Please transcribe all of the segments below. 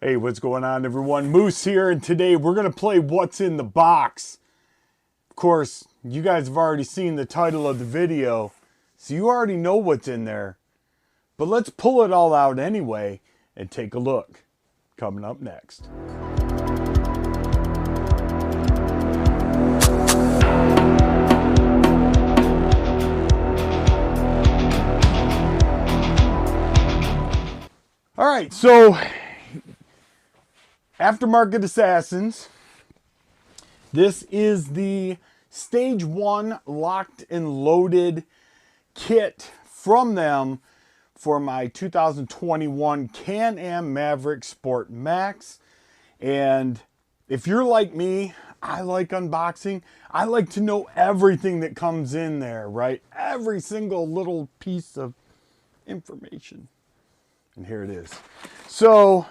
Hey, what's going on, everyone? Moose here, and today we're going to play What's in the Box. Of course, you guys have already seen the title of the video, so you already know what's in there. But let's pull it all out anyway and take a look. Coming up next. All right, so Aftermarket Assassins. This is the Stage 1 locked and loaded kit from them for my 2021 Can-Am Maverick Sport Max. And if you're like me, I like unboxing. I like to know everything that comes in there, right? Every single little piece of information. And here it is. So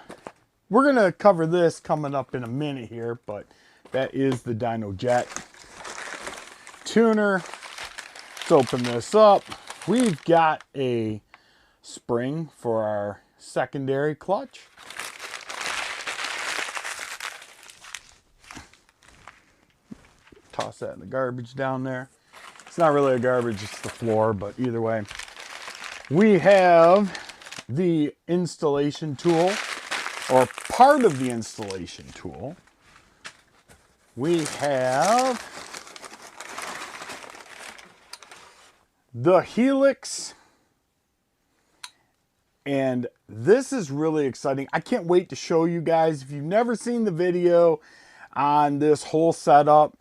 we're going to cover this coming up in a minute here, but that is the Dynojet tuner. Let's open this up. We've got a spring for our secondary clutch. Toss that in the garbage down there. It's not really a garbage, it's the floor, but either way. We have the installation tool, or part of the installation tool. We have the Helix, and this is really exciting. I can't wait to show you guys. If you've never seen the video on this whole setup,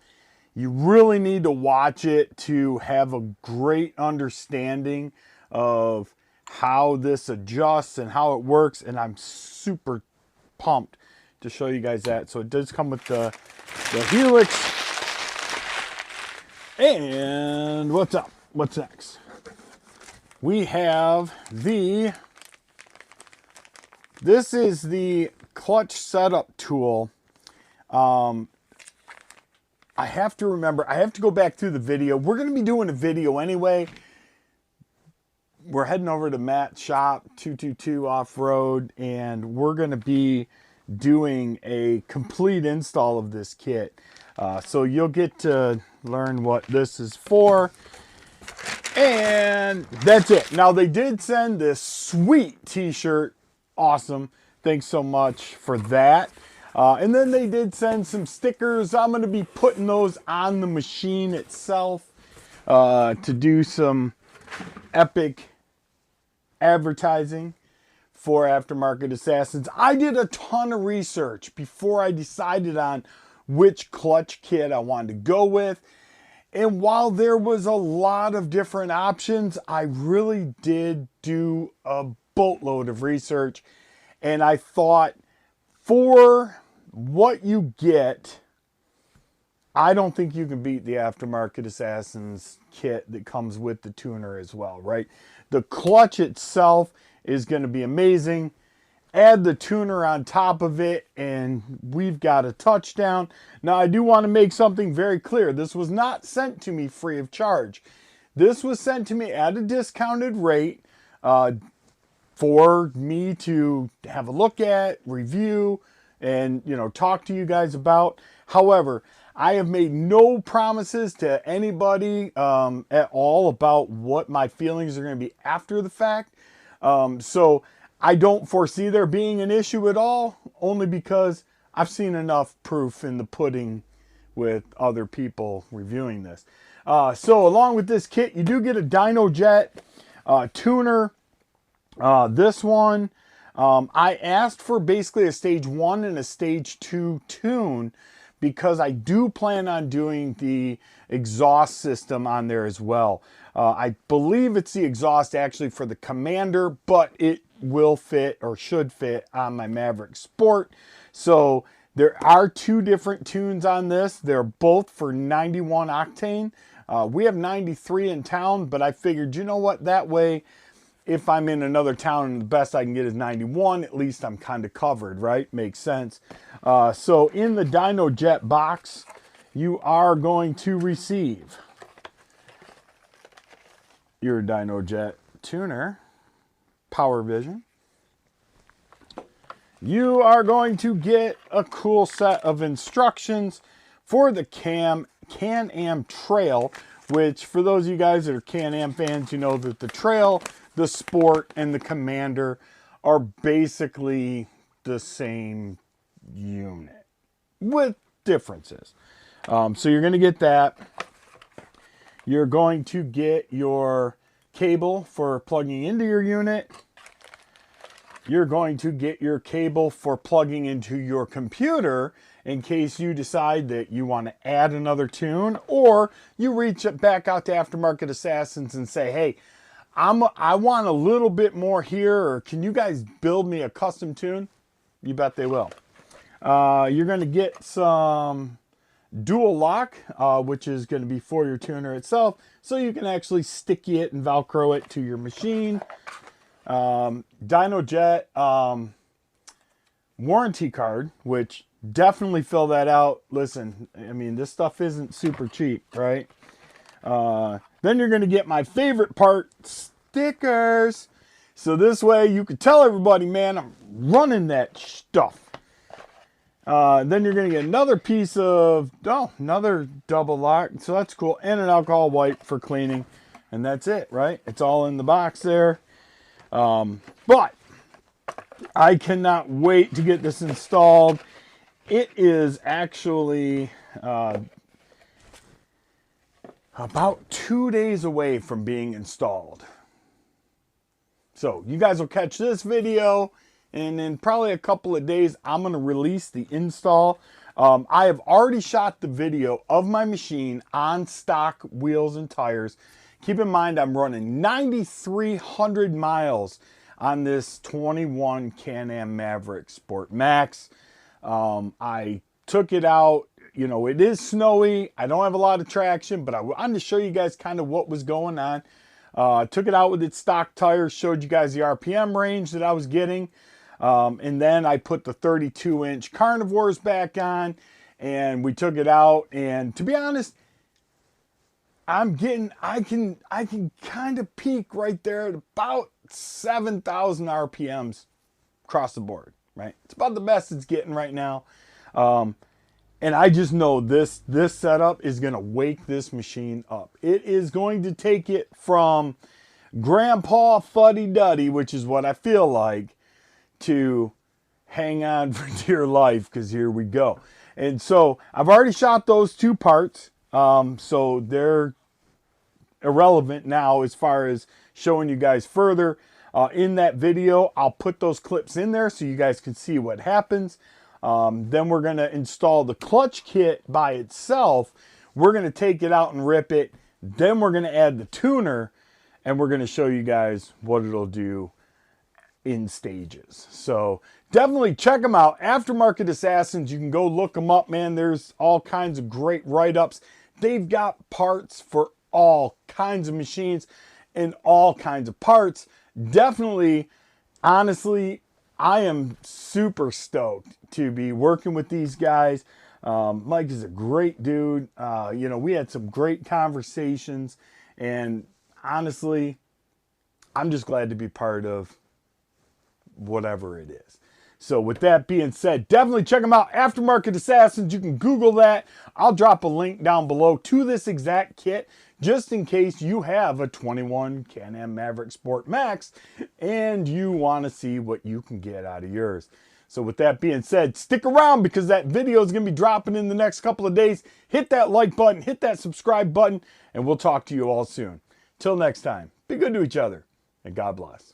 you really need to watch it to have a great understanding of how this adjusts and how it works, and I'm super pumped to show you guys that. So it does come with the Helix. And what's up? What's next? We have this is the clutch setup tool. I have to remember, I have to go back through the video. We're going to be doing a video anyway. We're heading over to Matt's shop, 222 Off-Road, and we're going to be doing a complete install of this kit. So you'll get to learn what this is for. And that's it. Now, they did send this sweet t-shirt. Awesome. Thanks so much for that. And then they did send some stickers. I'm going to be putting those on the machine itself to do some epic advertising for Aftermarket Assassins. I did a ton of research before I decided on which clutch kit I wanted to go with. And while there was a lot of different options, I really did do a boatload of research. And I thought, for what you get, I don't think you can beat the Aftermarket Assassins kit that comes with the tuner as well, right? The clutch itself is going to be amazing. Add the tuner on top of it, and we've got a touchdown. Now, I do want to make something very clear. This was not sent to me free of charge. This was sent to me at a discounted rate for me to have a look at, review, and talk to you guys about. However, I have made no promises to anybody at all about what my feelings are going to be after the fact. So I don't foresee there being an issue at all, only because I've seen enough proof in the pudding with other people reviewing this. So along with this kit, you do get a Dynojet tuner. This one, I asked for basically a stage 1 and a stage 2 tune, because I do plan on doing the exhaust system on there as well. I believe it's the exhaust actually for the Commander, but it will fit, or should fit, on my Maverick Sport. So there are two different tunes on this. They're both for 91 octane. We have 93 in town, but I figured, you know what, that way, if I'm in another town and the best I can get is 91, at least I'm kind of covered, right? Makes sense. So in the Dynojet box, you are going to receive your Dynojet tuner, power vision, you are going to get a cool set of instructions for the Can-Am Trail, which for those of you guys that are Can-Am fans, you know that the Trail, the Sport, and the Commander are basically the same unit with differences. So you're going to get that. You're going to get your cable for plugging into your unit. You're going to get your cable for plugging into your computer in case you decide that you want to add another tune, or you reach back out to Aftermarket Assassins and say, hey, I want a little bit more here, or can you guys build me a custom tune? You bet they will. You're going to get some dual lock, which is going to be for your tuner itself, so you can actually sticky it and Velcro it to your machine. Dynojet warranty card, which definitely fill that out. Listen, I mean, this stuff isn't super cheap, right? Then you're going to get my favorite part, stickers. So this way you can tell everybody, man, I'm running that stuff. Then you're going to get another piece of, another double lock. So that's cool. And an alcohol wipe for cleaning. And that's it, right? It's all in the box there. But I cannot wait to get this installed. It is actually about 2 days away from being installed. So you guys will catch this video, and in probably a couple of days, I'm going to release the install. I have already shot the video of my machine on stock wheels and tires. Keep in mind, I'm running 9,300 miles on this 21 Can-Am Maverick Sport Max. I took it out. You know, it is snowy. I don't have a lot of traction, but I wanted to show you guys kind of what was going on. Took it out with its stock tires, showed you guys the RPM range that I was getting. And then I put the 32-inch carnivores back on, and we took it out. And to be honest, I can kind of peak right there at about 7,000 RPMs across the board, right? It's about the best it's getting right now. And I just know this setup is going to wake this machine up. It is going to take it from Grandpa Fuddy-Duddy, which is what I feel like, to hang on for dear life, because here we go. And so I've already shot those two parts. So they're irrelevant now as far as showing you guys further. In that video, I'll put those clips in there so you guys can see what happens. Then we're going to install the clutch kit by itself. We're going to take it out and rip it. Then we're going to add the tuner, and we're going to show you guys what it'll do in stages. So definitely check them out. Aftermarket Assassins, you can go look them up, man. There's all kinds of great write-ups. They've got parts for all kinds of machines and all kinds of parts. Definitely, honestly, I am super stoked to be working with these guys. Mike is a great dude. You know, we had some great conversations, and honestly, I'm just glad to be part of whatever it is. So with that being said, definitely check them out. Aftermarket Assassins, you can Google that. I'll drop a link down below to this exact kit, just in case you have a 21 Can-Am Maverick Sport Max and you want to see what you can get out of yours. So with that being said, stick around, because that video is going to be dropping in the next couple of days. Hit that like button, hit that subscribe button, and we'll talk to you all soon. Till next time, be good to each other, and God bless.